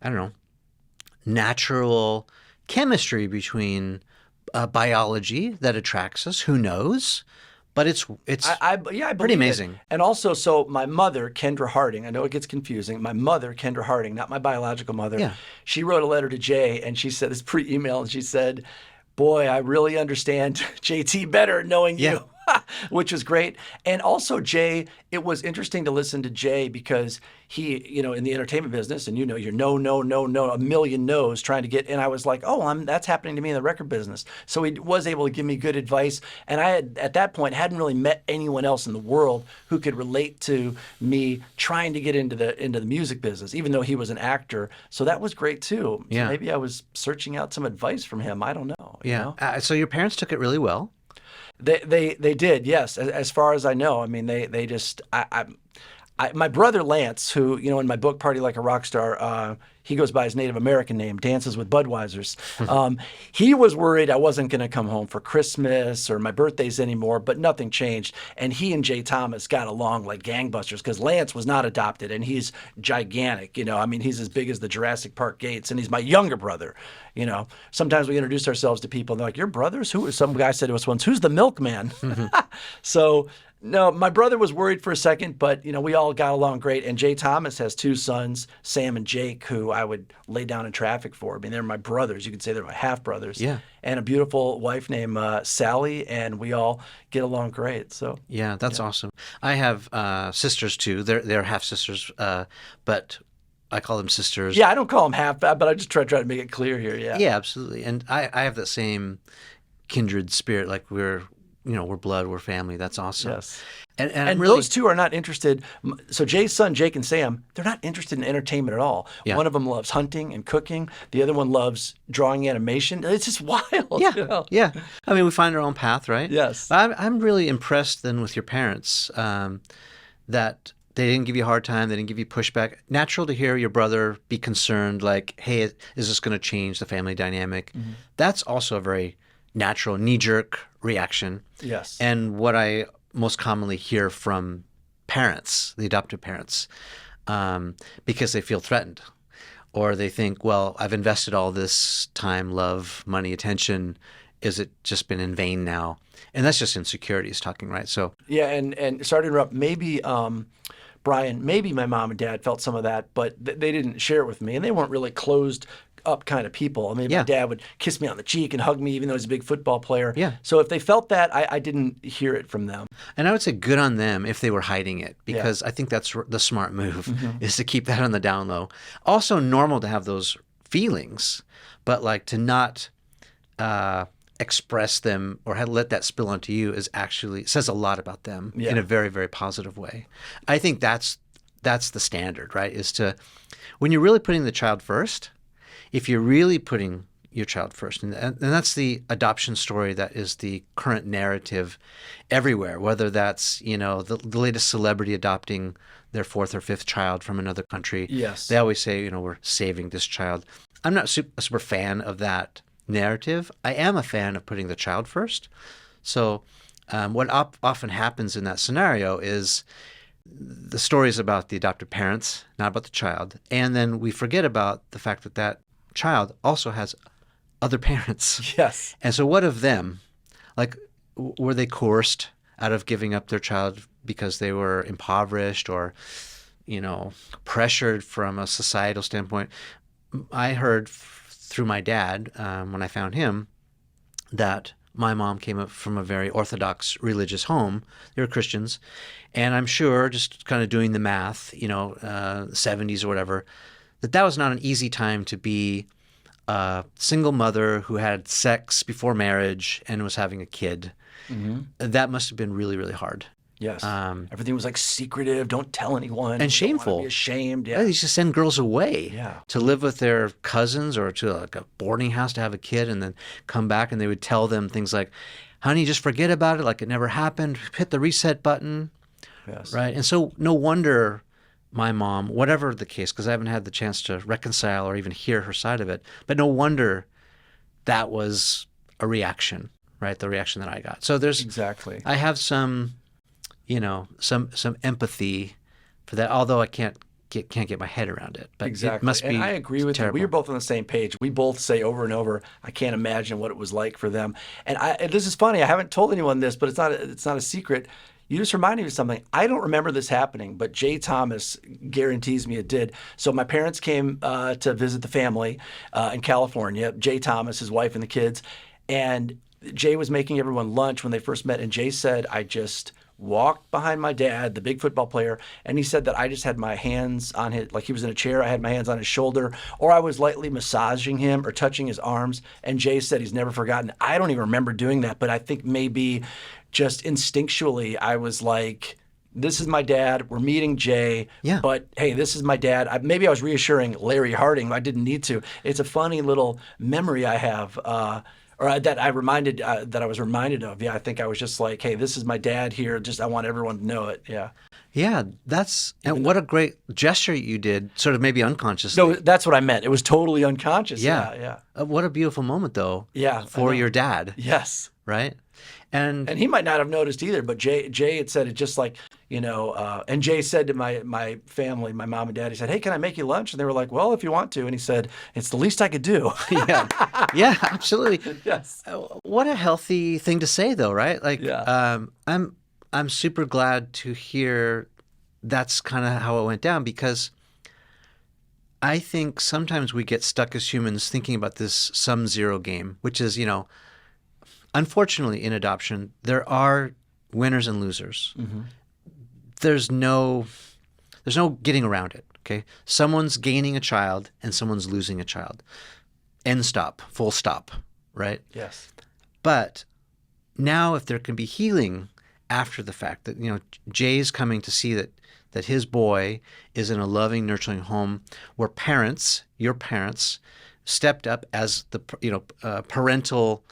I don't know, natural chemistry between biology that attracts us. Who knows? But it's I believe pretty it. amazing. And also, so my mother, Kendra Harding, I know it gets confusing. My mother, Kendra Harding, not my biological mother, Yeah. she wrote a letter to Jay, and she said this pre-email, and she said, "Boy, I really understand JT better knowing Yeah. you." Which was great. And also Jay, it was interesting to listen to Jay because he, in the entertainment business, and you're no, a million no's trying to get, and I was like, oh, that's happening to me in the record business. So he was able to give me good advice. And I had, at that point, hadn't really met anyone else in the world who could relate to me trying to get into the music business, even though he was an actor. So that was great too. Yeah. So maybe I was searching out some advice from him. I don't know. Yeah. So your parents took it really well. They did, yes. As far as I know, I mean, they just my brother Lance, who in my book Party Like a Rockstar, he goes by his Native American name, Dances with Budweisers. He was worried I wasn't going to come home for Christmas or my birthdays anymore, but nothing changed. And he and Jay Thomas got along like gangbusters because Lance was not adopted, and he's gigantic. I mean, he's as big as the Jurassic Park gates, and he's my younger brother. Sometimes we introduce ourselves to people, and they're like, "Your brothers? Who?" Some guy said to us once, "Who's the milkman?" So. No, my brother was worried for a second, but we all got along great. And Jay Thomas has two sons, Sam and Jake, who I would lay down in traffic for. I mean, they're my brothers. You could say they're my half brothers. Yeah. And a beautiful wife named Sally, and we all get along great. So yeah, that's awesome. I have sisters too. They're half sisters, but I call them sisters. Yeah, I don't call them half, but I just try to make it clear here. Yeah. Yeah, absolutely. And I have that same kindred spirit. Like we're blood, we're family. That's awesome. Yes. And really, those two are not interested. So Jay's son, Jake and Sam, they're not interested in entertainment at all. Yeah. One of them loves hunting and cooking. The other one loves drawing animation. It's just wild. Yeah. Yeah. I mean, we find our own path, right? Yes. I'm really impressed then with your parents that they didn't give you a hard time. They didn't give you pushback. Natural to hear your brother be concerned, like, hey, is this going to change the family dynamic? Mm-hmm. That's also a very natural knee-jerk reaction. Yes. And what I most commonly hear from parents, the adoptive parents, because they feel threatened, or they think, well, I've invested all this time, love, money, attention. Is it just been in vain now? And that's just insecurities talking, right? So yeah, and sorry to interrupt. Maybe Brian, maybe my mom and dad felt some of that, but they didn't share it with me, and they weren't really closed up kind of people. I mean, my dad would kiss me on the cheek and hug me, even though he's a big football player. Yeah. So if they felt that, I didn't hear it from them. And I would say good on them if they were hiding it, because I think that's the smart move, is to keep that on the down low. Also normal to have those feelings, but like to not express them or let that spill onto you says a lot about them in a very, very positive way. I think that's the standard, right? Is to, when you're really putting the child first, if you're really putting your child first, and that's the adoption story that is the current narrative everywhere, whether that's, the latest celebrity adopting their fourth or fifth child from another country. Yes. They always say, we're saving this child. I'm not a super fan of that narrative. I am a fan of putting the child first. So what often happens in that scenario is the story is about the adoptive parents, not about the child. And then we forget about the fact that child also has other parents. Yes. And so what of them? Like, were they coerced out of giving up their child because they were impoverished or, pressured from a societal standpoint? I heard through my dad, when I found him, that my mom came up from a very Orthodox religious home. They were Christians. And I'm sure, just kind of doing the math, 70s or whatever, that was not an easy time to be a single mother who had sex before marriage and was having a kid. Mm-hmm. That must have been really, really hard. Yes. Everything was like secretive. Don't tell anyone. And shameful. Don't be ashamed. Yeah. They used to send girls away to live with their cousins or to like a boarding house to have a kid, and then come back and they would tell them things like, honey, just forget about it. Like it never happened. Hit the reset button. Yes. Right. And so no wonder my mom, whatever the case, because I haven't had the chance to reconcile or even hear her side of it, but no wonder that was a reaction, right? The reaction that I got. So I have some, some empathy for that, although I can't can't get my head around it. But Exactly. it must be And I agree with terrible. you. We were both on the same page. We both say over and over, I can't imagine what it was like for them. And this is funny. I haven't told anyone this, but it's not a secret. You just reminded me of something. I don't remember this happening, but Jay Thomas guarantees me it did. So my parents came to visit the family in California, Jay Thomas, his wife and the kids. And Jay was making everyone lunch when they first met. And Jay said, I just walked behind my dad, the big football player, and he said that I just had my hands on his, like he was in a chair, I had my hands on his shoulder, or I was lightly massaging him or touching his arms. And Jay said he's never forgotten. I don't even remember doing that, but I think maybe just instinctually I was like, this is my dad, we're meeting Jay, Yeah. but hey, this is my dad. Maybe I was reassuring Larry Harding, I didn't need to. It's a funny little memory I have, or that I was reminded of. Yeah, I think I was just like, hey, this is my dad here. Just I want everyone to know it. Yeah. Yeah, and what a great gesture you did, sort of maybe unconsciously. No, that's what I meant. It was totally unconscious. Yeah. Yeah. What a beautiful moment, though. Yeah, I For know. your dad, Yes. right? And And he might not have noticed either, but Jay had said it just like, and Jay said to my family, my mom and dad, he said, hey, can I make you lunch? And they were like, well, if you want to. And he said, it's the least I could do. yeah, absolutely. Yes. What a healthy thing to say, though, right? Like, Yeah. I'm super glad to hear that's kind of how it went down, because I think sometimes we get stuck as humans thinking about this sum zero game, which is, unfortunately in adoption, there are winners and losers. Mm-hmm. There's no getting around it. Okay, someone's gaining a child and someone's losing a child. End stop, full stop, right? Yes. But now, if there can be healing after the fact, that Jay's coming to see that his boy is in a loving, nurturing home where your parents, stepped up as the parental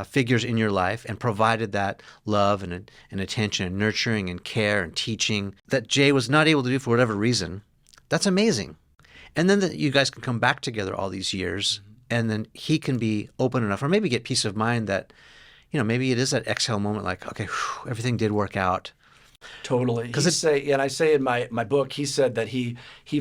figures in your life and provided that love and attention and nurturing and care and teaching that Jay was not able to do for whatever reason. That's amazing. And then that you guys can come back together all these years, and then he can be open enough, or maybe get peace of mind that, maybe it is that exhale moment, like, okay, everything did work out. Totally. And I say in my book, he said that he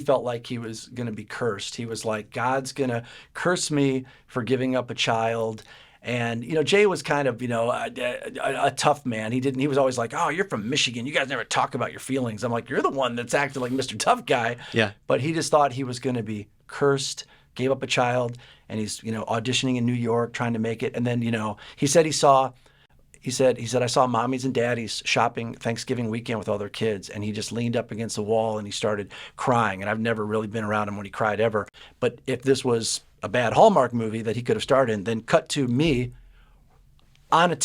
felt like he was going to be cursed. He was like, God's going to curse me for giving up a child. And, Jay was kind of, a tough man. He was always like, oh, you're from Michigan. You guys never talk about your feelings. I'm like, you're the one that's acting like Mr. Tough Guy. Yeah. But he just thought he was going to be cursed, gave up a child, and he's, auditioning in New York, trying to make it. And then, he said I saw mommies and daddies shopping Thanksgiving weekend with all their kids, and he just leaned up against the wall and he started crying. And I've never really been around him when he cried ever. But if this was a bad Hallmark movie that he could have starred in, then cut to me on a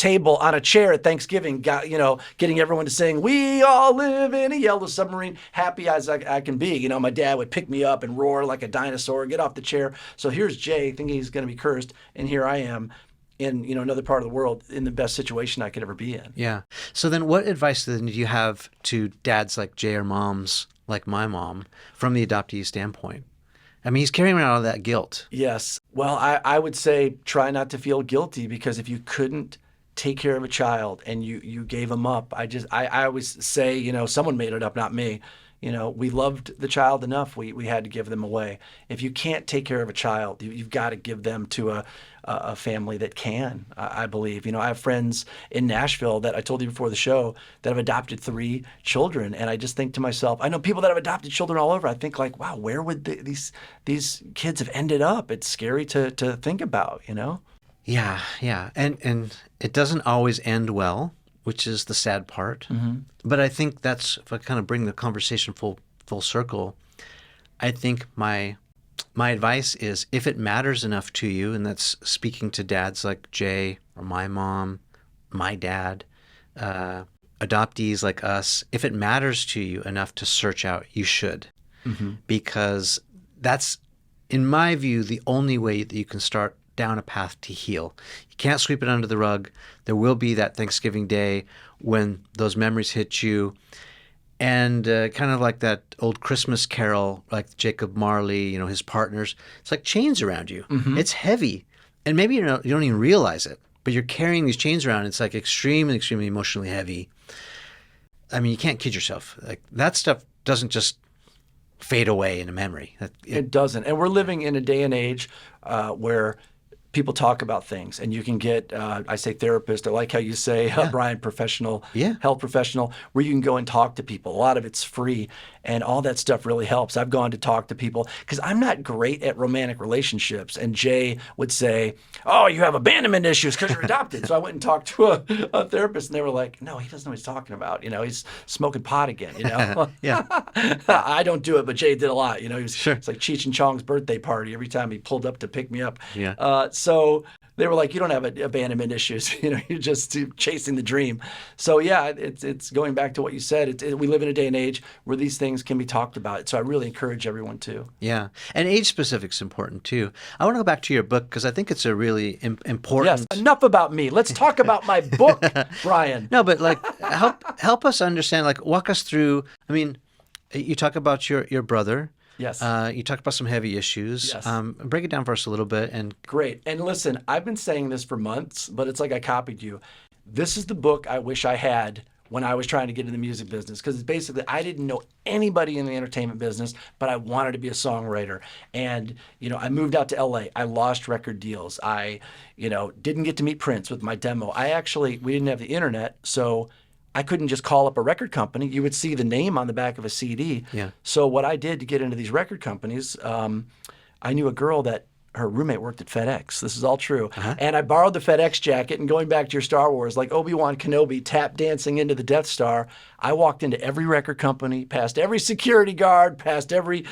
chair at Thanksgiving, getting everyone to sing, we all live in a yellow submarine, happy as I can be. My dad would pick me up and roar like a dinosaur, get off the chair. So here's Jay thinking he's going to be cursed, and here I am in another part of the world in the best situation I could ever be in. Yeah. So then what advice then do you have to dads like Jay or moms like my mom from the adoptee standpoint? I mean, he's carrying around all that guilt. Yes. Well, I would say try not to feel guilty, because if you couldn't take care of a child and you gave him up, I always say, someone made it up, not me. We loved the child enough. We had to give them away. If you can't take care of a child, you've got to give them to a family that can, I believe. I have friends in Nashville that I told you before the show that have adopted 3 children. And I just think to myself, I know people that have adopted children all over. I think like, wow, where would these kids have ended up? It's scary to think about, Yeah. And it doesn't always end well, which is the sad part. Mm-hmm. But I think that's, if I kind of bring the conversation full circle, I think my advice is, if it matters enough to you, and that's speaking to dads like Jay or my mom, my dad, adoptees like us, if it matters to you enough to search out, you should. Mm-hmm. Because that's, in my view, the only way that you can start down a path to heal. You can't sweep it under the rug. There will be that Thanksgiving Day when those memories hit you. And kind of like that old Christmas carol, like Jacob Marley, his partners, it's like chains around you. Mm-hmm. It's heavy. And maybe you don't even realize it, but you're carrying these chains around. It's like extremely emotionally heavy. I mean, you can't kid yourself. Like, that stuff doesn't just fade away in a memory. It doesn't. And we're living in a day and age where people talk about things, and you can get, I say therapist, I like how you say, Brian, professional, health professional, where you can go and talk to people. A lot of it's free, and all that stuff really helps. I've gone to talk to people because I'm not great at romantic relationships. And Jay would say, oh, you have abandonment issues because you're adopted. So I went and talked to a therapist, and they were like, no, he doesn't know what he's talking about. He's smoking pot again, I don't do it, but Jay did a lot. It's like Cheech and Chong's birthday party every time he pulled up to pick me up. So they were like, you don't have abandonment issues. You're just chasing the dream. So yeah, it's going back to what you said. We live in a day and age where these things can be talked about. So I really encourage everyone to. Yeah. And age specific is important too. I want to go back to your book because I think it's a really important. Yes. Enough about me. Let's talk about my book, Brian. No, but help us understand, walk us through. I mean, you talk about your brother. Yes. You talked about some heavy issues. Yes. Break it down for us a little bit. Great. And listen, I've been saying this for months, but it's like I copied you. This is the book I wish I had when I was trying to get into the music business, because it's basically, I didn't know anybody in the entertainment business, but I wanted to be a songwriter. And, I moved out to LA. I lost record deals. I, didn't get to meet Prince with my demo. We didn't have the internet, so I couldn't just call up a record company. You would see the name on the back of a CD. Yeah. So what I did to get into these record companies, I knew a girl that her roommate worked at FedEx. This is all true. And I borrowed the FedEx jacket, and going back to your Star Wars, like Obi-Wan Kenobi tap dancing into the Death Star, I walked into every record company, past every security guard, past every,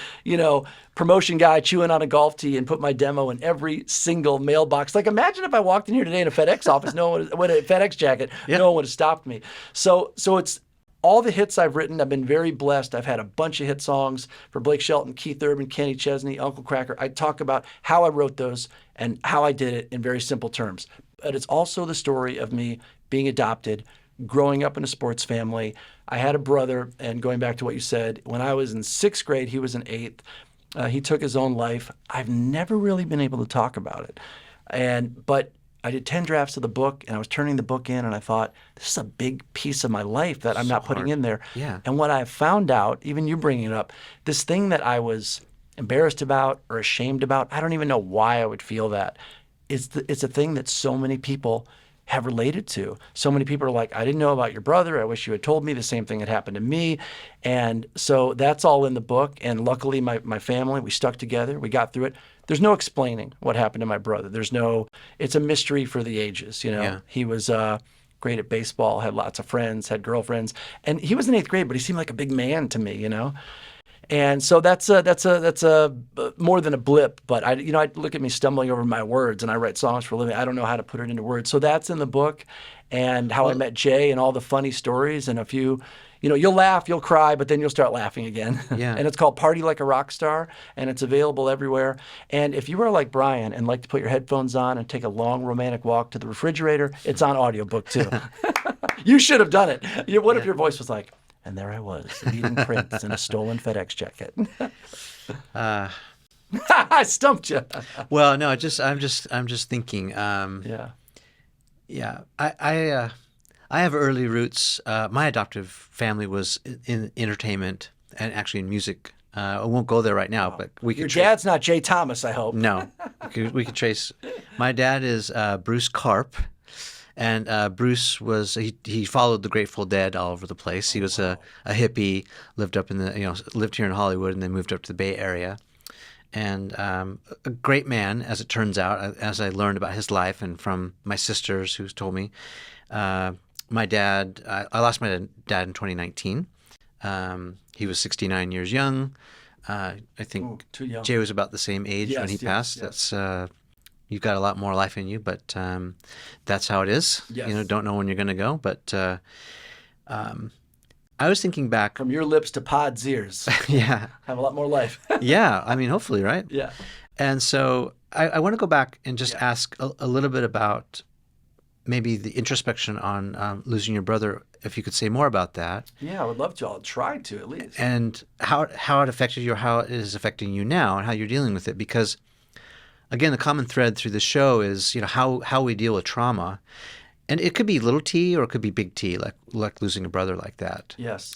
promotion guy chewing on a golf tee, and put my demo in every single mailbox. Like, imagine if I walked in here today in a FedEx office, no one with a FedEx jacket, no one would have stopped me. So it's all the hits I've written. I've been very blessed. I've had a bunch of hit songs for Blake Shelton, Keith Urban, Kenny Chesney, Uncle Kracker. I talk about how I wrote those and how I did it in very simple terms. But it's also the story of me being adopted, growing up in a sports family. I had a brother, and going back to what you said, when I was in 6th grade, he was in 8th. He took his own life. I've never really been able to talk about it. But I did 10 drafts of the book, and I was turning the book in, and I thought, this is a big piece of my life that I'm not putting in there. Yeah. And what I found out, even you bringing it up, this thing that I was embarrassed about or ashamed about, I don't even know why I would feel that. It's a thing that so many people have related to. So many people are like, I didn't know about your brother. I wish you had told me. The same thing had happened to me. And so that's all in the book. And luckily, my family, we stuck together. We got through it. There's no explaining what happened to my brother. It's a mystery for the ages. Yeah. He was great at baseball, had lots of friends, had girlfriends. And he was in 8th grade, but he seemed like a big man to me, And so that's a more than a blip, but I look at me stumbling over my words, and I write songs for a living. I don't know how to put it into words. So that's in the book, and how I met Jay, and all the funny stories, and a few, you'll laugh, you'll cry, but then you'll start laughing again. Yeah. And it's called Party Like a Rockstar, and it's available everywhere. And if you are like Brian and like to put your headphones on and take a long romantic walk to the refrigerator, it's on audiobook too. You should have done it. What if your voice was like, and there I was, meeting Prince in a stolen FedEx jacket. I stumped you. Well, no, I'm just thinking. Yeah. I have early roots. My adoptive family was in entertainment and actually in music. I won't go there right now, but we could. Your dad's not Jay Thomas, I hope. No, we could trace. My dad is Bruce Karp. And Bruce he followed the Grateful Dead all over the place. He was a hippie, lived here in Hollywood, and then moved up to the Bay Area. And a great man, as it turns out, as I learned about his life and from my sisters who told me. My dad, I lost my dad in 2019. He was 69 years young. I think too young. Jay was about the same age when he passed. Yes. That's you've got a lot more life in you, but that's how it is. Yes. Don't know when you're going to go. But I was thinking back. From your lips to Pod's ears. Yeah. Have a lot more life. Yeah. I mean, hopefully, right? Yeah. And so I want to go back and just ask a little bit about maybe the introspection on losing your brother, if you could say more about that. Yeah, I would love to. I'll try to, at least. And how it affected you, or how it is affecting you now, and how you're dealing with it. Because again, the common thread through the show is, how we deal with trauma, and it could be little T or it could be big T, like losing a brother like that. Yes.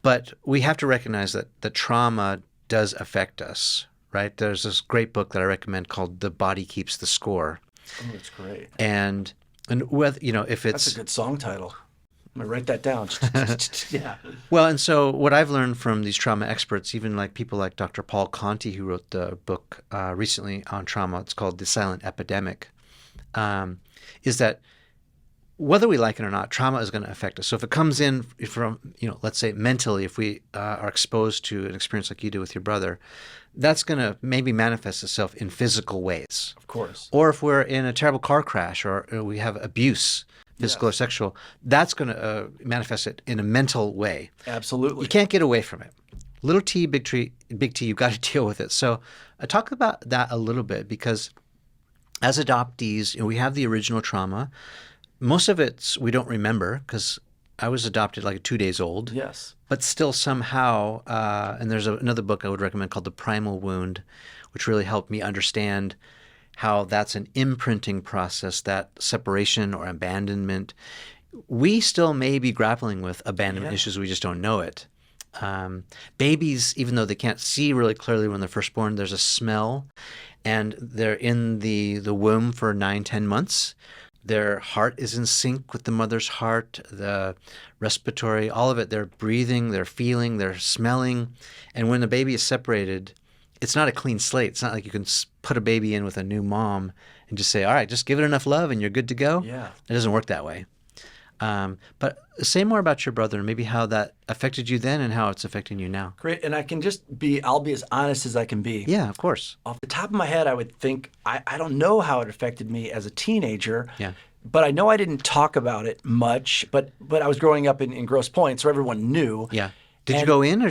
But we have to recognize that the trauma does affect us, right? There's this great book that I recommend called The Body Keeps the Score. Oh, it's great. And whether, if it's... That's a good song title. I'm going to write that down. Yeah. Well, and so what I've learned from these trauma experts, even like people like Dr. Paul Conti, who wrote the book recently on trauma, it's called The Silent Epidemic, is that whether we like it or not, trauma is going to affect us. So if it comes in from, let's say mentally, if we are exposed to an experience like you did with your brother, that's going to maybe manifest itself in physical ways. Of course. Or if we're in a terrible car crash or we have abuse, physical or sexual, that's going to manifest it in a mental way. Absolutely. You can't get away from it. Little T, big T, you've got to deal with it. So talk about that a little bit, because as adoptees, we have the original trauma. Most of it we don't remember because I was adopted like 2 days old. Yes. But still somehow, and there's another book I would recommend called The Primal Wound, which really helped me understand how that's an imprinting process, that separation or abandonment. We still may be grappling with abandonment issues, we just don't know it. Babies, even though they can't see really clearly when they're first born, there's a smell, and they're in the womb for 9-10 months. Their heart is in sync with the mother's heart, the respiratory, all of it. They're breathing, they're feeling, they're smelling. And when the baby is separated, it's not a clean slate. It's not like you can put a baby in with a new mom and just say, all right, just give it enough love and you're good to go. Yeah. It doesn't work that way. But say more about your brother and maybe how that affected you then and how it's affecting you now. Great. And I'll be as honest as I can be. Yeah, of course. Off the top of my head, I would think, I don't know how it affected me as a teenager. Yeah. But I know I didn't talk about it much, but I was growing up in Grosse Pointe, so everyone knew. Yeah. Did you go in, or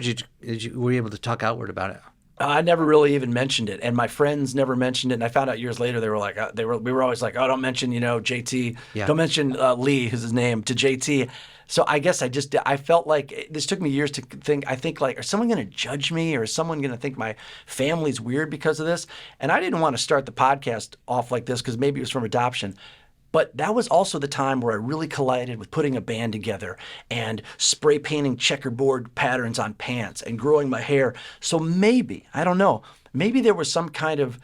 were you able to talk outward about it? I never really even mentioned it, and my friends never mentioned it. And I found out years later they were like, we were always like, oh, don't mention, JT, don't mention Lee, who's his name, to JT. So I guess I felt like this took me years to think. I think like, is someone going to judge me, or is someone going to think my family's weird because of this? And I didn't want to start the podcast off like this because maybe it was from adoption. But that was also the time where I really collided with putting a band together and spray painting checkerboard patterns on pants and growing my hair. So maybe, I don't know, maybe there was some kind of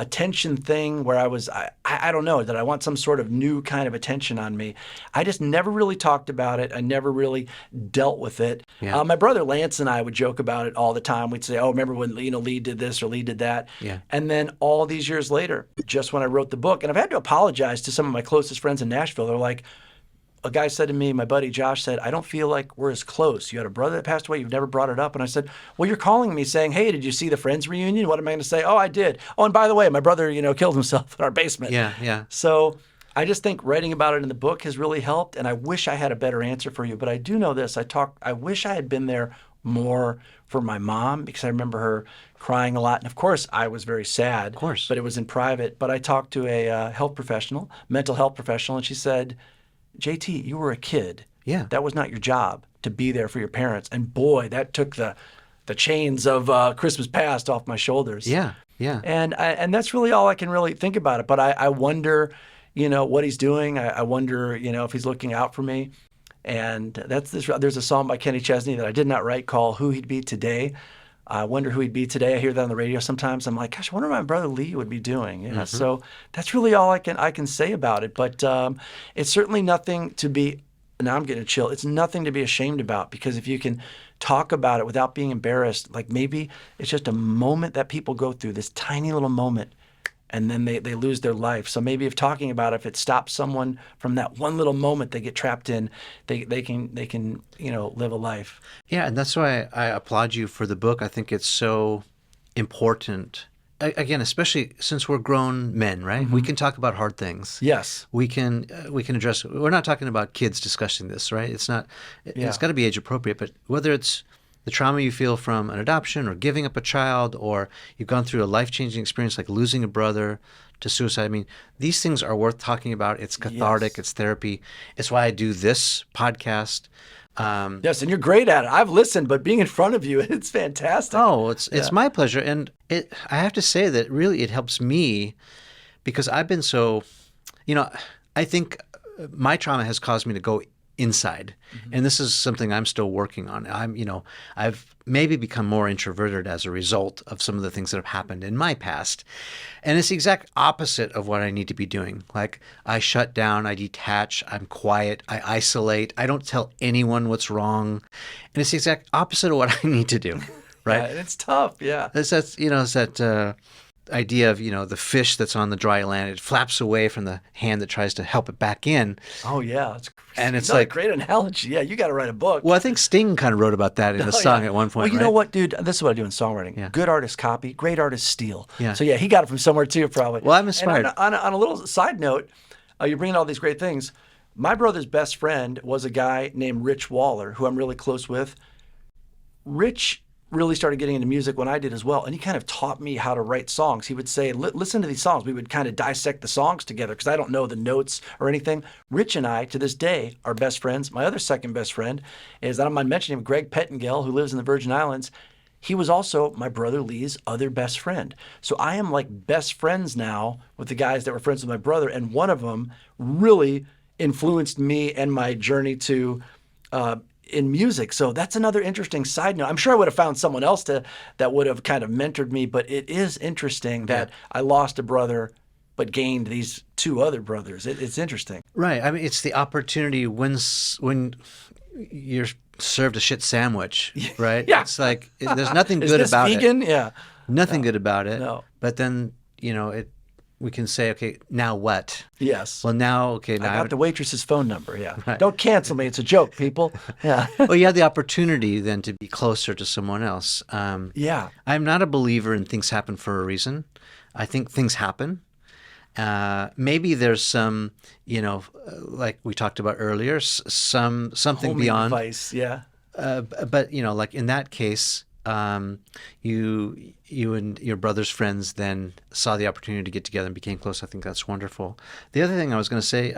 attention thing where I don't know, that I want some sort of new kind of attention on me. I just never really talked about it. I never really dealt with it. Yeah. My brother Lance and I would joke about it all the time. We'd say, oh, remember when Lee did this or Lee did that? Yeah. And then all these years later, just when I wrote the book, and I've had to apologize to some of my closest friends in Nashville. They're like, a guy said to me, my buddy Josh said, I don't feel like we're as close. You had a brother that passed away. You've never brought it up. And I said, well, you're calling me saying, hey, did you see the Friends reunion? What am I going to say? Oh, I did. Oh, and by the way, my brother, killed himself in our basement. Yeah, yeah. So I just think writing about it in the book has really helped. And I wish I had a better answer for you. But I do know this. I wish I had been there more for my mom, because I remember her crying a lot. And of course, I was very sad. Of course. But it was in private. But I talked to a health professional, mental health professional, and she said, JT, you were a kid. Yeah. That was not your job to be there for your parents. And boy, that took the chains of Christmas past off my shoulders. Yeah, yeah. And that's really all I can really think about it. But I wonder, what he's doing. I wonder, if he's looking out for me. And there's a song by Kenny Chesney that I did not write called Who He'd Be Today. I wonder who he'd be today. I hear that on the radio sometimes. I'm like, gosh, I wonder what my brother Lee would be doing. Yeah. Mm-hmm. So that's really all I can say about it. But it's certainly nothing to be. Now I'm getting a chill. It's nothing to be ashamed about, because if you can talk about it without being embarrassed, like maybe it's just a moment that people go through, this tiny little moment, and then they lose their life. So maybe if talking about it, if it stops someone from that one little moment they get trapped in, they can live a life. Yeah, and that's why I applaud you for the book. I think it's so important. Again, especially since we're grown men, right? Mm-hmm. We can talk about hard things. Yes, we can address. We're not talking about kids discussing this, right? It's not. It's got to be age appropriate. But whether it's the trauma you feel from an adoption or giving up a child, or you've gone through a life-changing experience like losing a brother to suicide. I mean, these things are worth talking about. It's cathartic. Yes. It's therapy. It's why I do this podcast. Yes, and you're great at it. I've listened, but being in front of you, it's fantastic. Oh, it's my pleasure. And I have to say that really it helps me, because I've been so, I think my trauma has caused me to go inside. And this is something I'm still working on. I've maybe become more introverted as a result of some of the things that have happened in my past. And it's the exact opposite of what I need to be doing. Like, I shut down, I detach, I'm quiet, I isolate, I don't tell anyone what's wrong. And it's the exact opposite of what I need to do, right? Yeah, it's tough. Yeah. It's that idea of, the fish that's on the dry land. It flaps away from the hand that tries to help it back in. Oh, yeah. It's not like a great analogy. Yeah, you got to write a book. Well, I think Sting kind of wrote about that in a song at one point. Well, you right? know what, dude? This is what I do in songwriting. Yeah. Good artists copy, great artists steal. Yeah. So, yeah, he got it from somewhere too, probably. Well, I'm inspired. And on a little side note, you're bringing all these great things. My brother's best friend was a guy named Rich Waller, who I'm really close with. Rich really started getting into music when I did as well, and he kind of taught me how to write songs. He would say, listen to these songs. We would kind of dissect the songs together because I don't know the notes or anything. Rich and I, to this day, are best friends. My other second best friend is, I don't mind mentioning him, Greg Pettengill, who lives in the Virgin Islands. He was also my brother Lee's other best friend. So I am like best friends now with the guys that were friends with my brother, and one of them really influenced me and my journey to in music. So that's another interesting side note. I'm sure I would have found someone else that would have kind of mentored me, but it is interesting that I lost a brother but gained these two other brothers. It's interesting. Right. I mean, it's the opportunity when you're served a shit sandwich, right? Yeah. It's like there's nothing Is good this about vegan? it. Yeah. Nothing good about it. No. But then, we can say, okay, now what? Yes. Well, now, okay, now I got the waitress's phone number. Yeah. Right. Don't cancel me. It's a joke, people. Yeah. well, you have the opportunity then to be closer to someone else. Yeah. I'm not a believer in things happen for a reason. I think things happen. Maybe there's some, like we talked about earlier, something Homing beyond. advice. Yeah. But like in that case, you and your brother's friends then saw the opportunity to get together and became close. I think that's wonderful. The other thing I was going to say,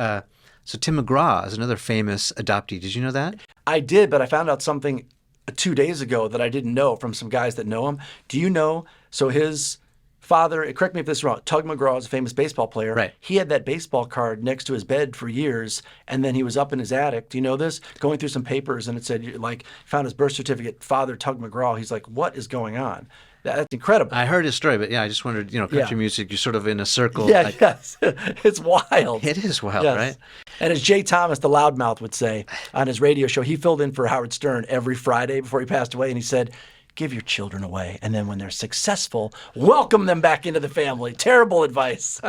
so Tim McGraw is another famous adoptee. Did you know that? I did, but I found out something 2 days ago that I didn't know from some guys that know him. Do you know? So his father, correct me if this is wrong, Tug McGraw is a famous baseball player. Right. He had that baseball card next to his bed for years, and then he was up in his attic. Do you know this? Going through some papers, and it said, like, found his birth certificate, Father Tug McGraw. He's like, what is going on? That's incredible. I heard his story, but I just wondered, country music, you're sort of in a circle. Yeah, yes. It's wild. It is wild, Yes. right? And as Jay Thomas, the loudmouth, would say on his radio show, he filled in for Howard Stern every Friday before he passed away, and he said, give your children away, and then when they're successful, welcome them back into the family. Terrible advice.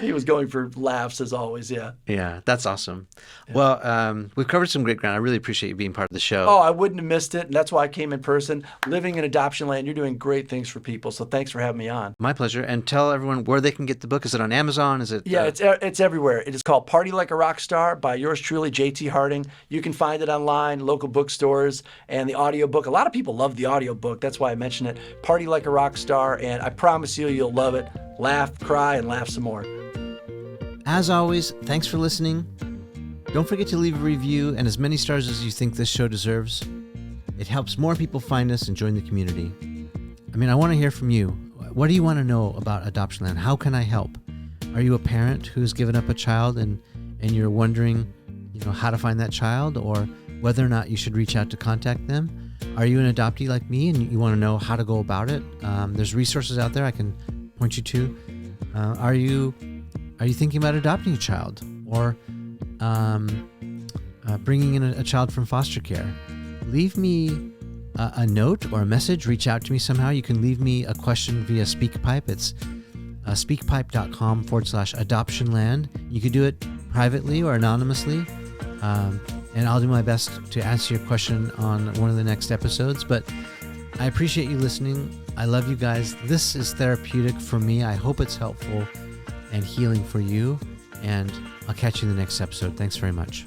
He was going for laughs as always, yeah. Yeah, that's awesome. Yeah. Well, we've covered some great ground. I really appreciate you being part of the show. Oh, I wouldn't have missed it, and that's why I came in person. Living in adoption land, you're doing great things for people, so thanks for having me on. My pleasure. And tell everyone where they can get the book. Is it on Amazon? Is it? Yeah, it's everywhere. It is called Party Like a Rockstar by yours truly, JT Harding. You can find it online, local bookstores, and the audiobook. A lot of people love the audiobook. That's why I mention it. Party Like a Rockstar, and I promise you'll love it. Laugh, cry, and laugh some more. As always, thanks for listening. Don't forget to leave a review and as many stars as you think this show deserves. It helps more people find us and join the community. I want to hear from you. What do you want to know about Adoption Land? How can I help? Are you a parent who's given up a child and you're wondering, how to find that child or whether or not you should reach out to contact them? Are you an adoptee like me and you want to know how to go about it? There's resources out there I can point you to. Are you thinking about adopting a child or bringing in a child from foster care? Leave me a note or a message. Reach out to me somehow. You can leave me a question via SpeakPipe. It's speakpipe.com/adoptionland. You could do it privately or anonymously, and I'll do my best to answer your question on one of the next episodes. But I appreciate you listening. I love you guys. This is therapeutic for me. I hope it's helpful and healing for you, and I'll catch you in the next episode. Thanks very much.